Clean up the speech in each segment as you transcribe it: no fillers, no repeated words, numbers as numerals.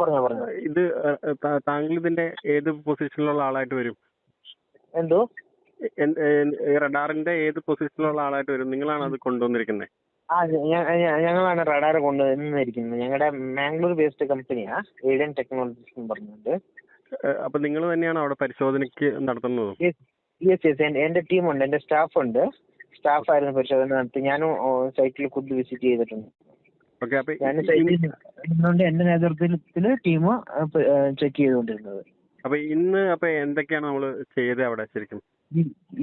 പറഞ്ഞോ പറഞ്ഞോ. ഇത് താങ്കൾ ഇതിന്റെ ഏത് പൊസിഷനിലുള്ള ആളായിട്ട് വരും? എന്തോ റഡാറിന്റെ ഏത് പൊസിഷനിലുള്ള ആളായിട്ട് വരും? നിങ്ങളാണ് അത് കൊണ്ടുവന്നിരിക്കുന്നത്? ഞങ്ങളാണ് റഡാർ കൊണ്ടുവന്നിരിക്കുന്നത്. ഞങ്ങളുടെ മാംഗ്ലൂർ ബേസ്ഡ് കമ്പനിയാ, ഏഡൻ ടെക്നോളജീസ് എന്ന് പറഞ്ഞിട്ട്. അപ്പൊ നിങ്ങൾ തന്നെയാണ് അവിടെ പരിശോധനയ്ക്ക് നടത്തുന്നത്? യെസ്. എന്റെ ടീമുണ്ട്, എന്റെ സ്റ്റാഫുണ്ട്. സ്റ്റാഫായിരുന്നു പരിശോധന നടത്തി. ഞാനും സൈറ്റിൽ ഖുദ് വിസിറ്റ് ചെയ്തിട്ടുണ്ട്. ഞാൻ സൈറ്റിൽ നിന്നുകൊണ്ട് എന്റെ നേതൃത്വത്തിൽ ടീം ചെക്ക് ചെയ്തുകൊണ്ടിരുന്നത്. അപ്പൊ എന്തൊക്കെയാണ് നമ്മൾ ചെയ്തത് അവിടെ ശരിക്കും?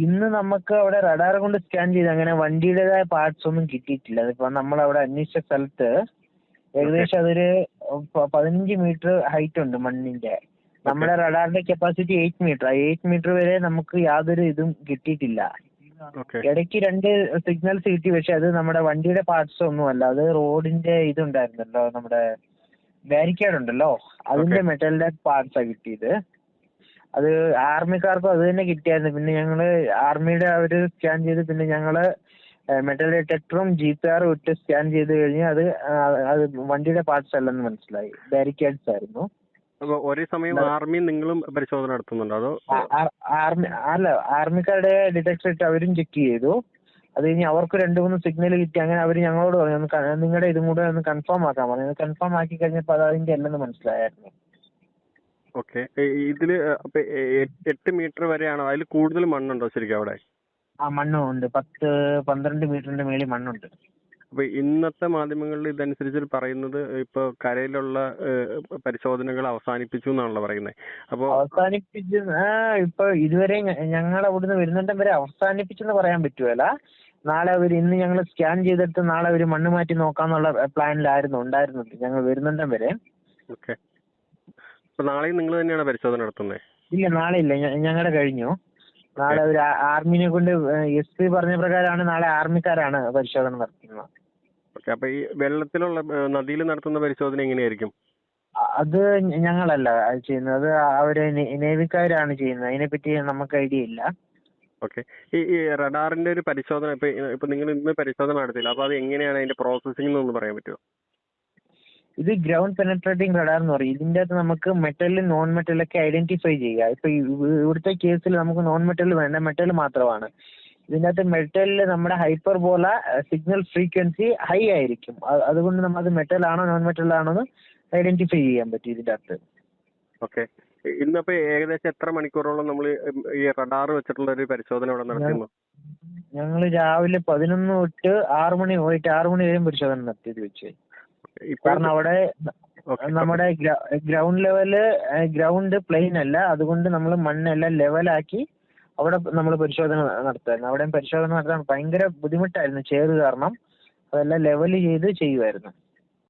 ഇന്ന് നമുക്ക് അവിടെ റഡാർ കൊണ്ട് സ്കാൻ ചെയ്ത് അങ്ങനെ വണ്ടിയുടേതായ പാർട്സ് ഒന്നും കിട്ടിയിട്ടില്ല. അതിപ്പോ നമ്മളവിടെ അന്വേഷിച്ച സ്ഥലത്ത് ഏകദേശം അതൊരു 15 മീറ്റർ ഹൈറ്റ് ഉണ്ട് മണ്ണിന്റെ. നമ്മുടെ റഡാറിന്റെ കപ്പാസിറ്റി 8 മീറ്റർ. 8 മീറ്റർ വരെ നമുക്ക് യാതൊരു ഇതും കിട്ടിയിട്ടില്ല. ഇടയ്ക്ക് 2 സിഗ്നൽസ് കിട്ടി, പക്ഷെ അത് നമ്മുടെ വണ്ടിയുടെ പാർട്സ് ഒന്നും അല്ല. അത് റോഡിന്റെ ഇതുണ്ടായിരുന്നല്ലോ, നമ്മുടെ ബാരിക്കേഡ് ഉണ്ടല്ലോ, അതിന്റെ മെറ്റലിന്റെ പാർട്സാ കിട്ടിയത്. അത് ആർമിക്കാർക്കും അത് തന്നെ കിട്ടിയായിരുന്നു. പിന്നെ ഞങ്ങള് ആർമിയുടെ അവര് സ്കാൻ ചെയ്ത്, പിന്നെ ഞങ്ങള് മെറ്റൽ ഡിറ്റക്ടറും GPR ഇട്ട് സ്കാൻ ചെയ്ത് കഴിഞ്ഞ് അത് വണ്ടിയുടെ പാർട്സ് അല്ലെന്ന് മനസ്സിലായി, ബാരിക്കേഡ്സ് ആയിരുന്നു. ഒരേ സമയം ആർമിയും നിങ്ങളും പരിശോധന നടത്തുന്നുണ്ടോ? അതോ ആർമിക്കാരുടെ ഡിറ്റക്ടർ ഇട്ട് അവരും ചെക്ക് ചെയ്തു. അത് കഴിഞ്ഞ് അവർക്ക് 2-3 സിഗ്നൽ കിട്ടി. അങ്ങനെ അവര് ഞങ്ങളോട് പറഞ്ഞു നിങ്ങളുടെ ഇതും കൂടെ ഒന്ന് കൺഫേം ആക്കാൻ പറഞ്ഞു. കൺഫേം ആക്കി കഴിഞ്ഞപ്പോൾ അത് അതിന്റെ അല്ലെന്ന് മനസ്സിലായിരുന്നു. ഓക്കെ. ഇതില് 8 മീറ്റർ വരെയാണോ? അതിൽ കൂടുതൽ മണ്ണുണ്ടോ ശരിക്കും അവിടെ? മണ്ണുണ്ട്. 10-12 മീറ്ററിന്റെ മേളിൽ മണ്ണുണ്ട്. അപ്പൊ ഇന്നത്തെ മാധ്യമങ്ങളിൽ ഇതനുസരിച്ച് പറയുന്നത് ഇപ്പൊ കരയിലുള്ള പരിശോധനകൾ അവസാനിപ്പിച്ചു എന്നാണല്ലോ പറയുന്നത്. അപ്പൊ ഇപ്പൊ ഇതുവരെ ഞങ്ങൾ അവിടുന്ന് വരുന്നിടം വരെ അവസാനിപ്പിച്ചെന്ന് പറയാൻ പറ്റുമല്ല. നാളെ ഇന്ന് ഞങ്ങൾ സ്കാൻ ചെയ്തെടുത്ത് നാളെ ഒരു മണ്ണ് മാറ്റി നോക്കാന്നുള്ള പ്ലാനിലായിരുന്നു ഉണ്ടായിരുന്നത് ഞങ്ങൾ വരുന്നിടം വരെ. ഓക്കെ. അപ്പൊ നാളെയും നിങ്ങൾ തന്നെയാണ് പരിശോധന നടത്തുന്നത്? ഇല്ല, നാളെ ഇല്ല, ഞങ്ങളുടെ കഴിഞ്ഞു. നാളെ ഒരു ആർമിനെ കൊണ്ട് SP പറഞ്ഞ പ്രകാരമാണ് നാളെ ആർമിക്കാരാണ് പരിശോധന നടത്തുന്നത്. അപ്പൊ ഈ വെള്ളത്തിലുള്ള നദിയിൽ നടത്തുന്ന പരിശോധന എങ്ങനെയായിരിക്കും? അത് ഞങ്ങളല്ല ചെയ്യുന്നത്, അവര് നേവിക്കാരാണ് ചെയ്യുന്നത്. അതിനെപ്പറ്റി നമുക്ക് ഐഡിയ ഇല്ല. ഓക്കെ. ഈ റഡാറിന്റെ ഒരു പരിശോധന ഇപ്പൊ നിങ്ങൾ ഇന്ന് പരിശോധന നടത്തില്ല, അപ്പൊ അത് എങ്ങനെയാണ് അതിന്റെ പ്രോസസ്സിംഗ് എന്നൊന്ന് പറയാൻ പറ്റുമോ? ഇത് ഗ്രൗണ്ട് പെനട്രേറ്റിംഗ് റഡാർ എന്ന് പറയും. ഇതിന്റെ അകത്ത് നമുക്ക് മെറ്റലും നോൺ മെറ്റലൊക്കെ ഐഡന്റിഫൈ ചെയ്യുക. ഇപ്പൊ ഇവിടുത്തെ കേസിൽ നമുക്ക് നോൺ മെറ്റൽ വേണ്ട, മെറ്റൽ മാത്രമാണ്. ഇതിന്റെ അകത്ത് മെറ്റലിൽ നമ്മുടെ ഹൈപ്പർബോള സിഗ്നൽ ഫ്രീക്വൻസി ഹൈ ആയിരിക്കും. അതുകൊണ്ട് നമ്മൾ മെറ്റൽ ആണോ നോൺ മെറ്റൽ ആണോ എന്ന് ഐഡന്റിഫൈ ചെയ്യാൻ പറ്റും ഇതിന്റെ അകത്ത്. ഓക്കെ. ഇന്നിപ്പോ ഏകദേശം എത്ര മണിക്കൂറോളം നമ്മൾ ഈ റഡാർ വെച്ചിട്ടുള്ള ഒരു പരിശോധന ഇവിടെ നടത്തുന്നു? ഞങ്ങൾ രാവിലെ 11 തൊട്ട് 6 മണി വരെയും പരിശോധന നടത്തിയത് വെച്ച്. കാരണം അവിടെ നമ്മുടെ ഗ്രൗണ്ട് ലെവല് ഗ്രൗണ്ട് പ്ലെയിൻ അല്ല, അതുകൊണ്ട് നമ്മൾ മണ്ണെല്ലാം ലെവലാക്കി അവിടെ നമ്മൾ പരിശോധന നടത്തുമായിരുന്നു. അവിടെയും പരിശോധന നടത്താൻ ഭയങ്കര ബുദ്ധിമുട്ടായിരുന്നു, ചേറ് കാരണം. അതെല്ലാം ലെവൽ ചെയ്ത് ചെയ്യുമായിരുന്നു.